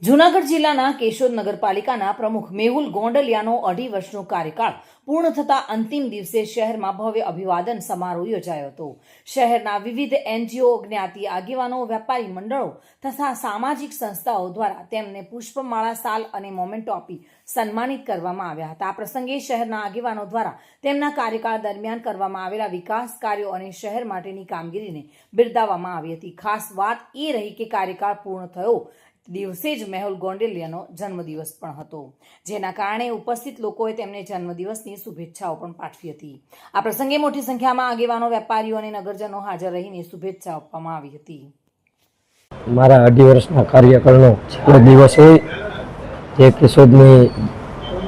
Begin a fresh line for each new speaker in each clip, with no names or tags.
જૂનાગઢ જિલ્લાના કેશોદ નગરપાલિકાના પ્રમુખ મેહુલ ગોંડલિયાનો 2.5 વર્ષનો કાર્યકાળ પૂર્ણ થતા અંતિમ દિવસે શહેરમાં ભવ્ય અભિવાદન સમારોહ યોજાયો હતો। શહેરના વિવિધ એનજીઓ, જ્ઞાતિ આગેવાનો, વેપારી મંડળો તથા સામાજિક સંસ્થાઓ દ્વારા તેમને પુષ્પમાળા, શાલ અને મોમેન્ટો આપી સન્માનિત કરવામાં આવ્યા હતા। આ પ્રસંગે શહેરના આગેવાનો દ્વારા તેમના કાર્યકાળ દરમિયાન કરવામાં આવેલા વિકાસ કાર્યો અને શહેર માટેની કામગીરીને બિરદાવવામાં આવી હતી। ખાસ વાત એ રહી કે કાર્યકાળ પૂર્ણ થયો દિવસે જ મેહુલ ગોંડલિયાનો જન્મદિવસ પણ હતો, જેના કારણે ઉપસ્થિત લોકોએ તેમને જન્મદિવસની શુભેચ્છાઓ પણ પાઠવી હતી। આ પ્રસંગે મોટી સંખ્યામાં આગેવાનો, વેપારીઓ અને નગરજનો હાજર રહીને શુભેચ્છા આપવામાં આવી હતી।
મારા 2.5 વર્ષના કાર્યકાળનો છેલ્લો દિવસ હોય જે કેશોદની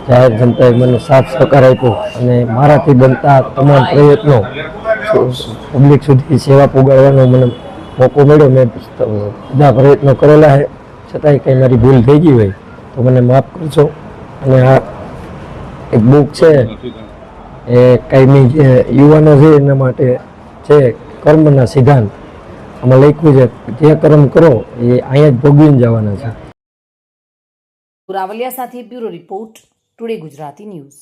જાહેર જનતાએ મને સાથ સહકાર આપ્યો અને મારાથી બનતા તમામ પ્રયત્નો પબ્લિક સુધી સેવા પુગાડવાનો મને મોકો મળ્યો। મેં બધા પ્રયત્નો કરેલા છે, છતાંય કંઈ મારી ભૂલ થઈ ગઈ હોય તો મને માફ કરજો। અને આ એક બુક છે એ કાયમી જે યુવાનો છે એના માટે છે, કર્મના સિદ્ધાંત। આમાં લખ્યું છે જે કર્મ કરો એ અહીંયા જ ભોગવીને જવાના છે।
રાવલિયા સાથે bureau report, today Gujarati news.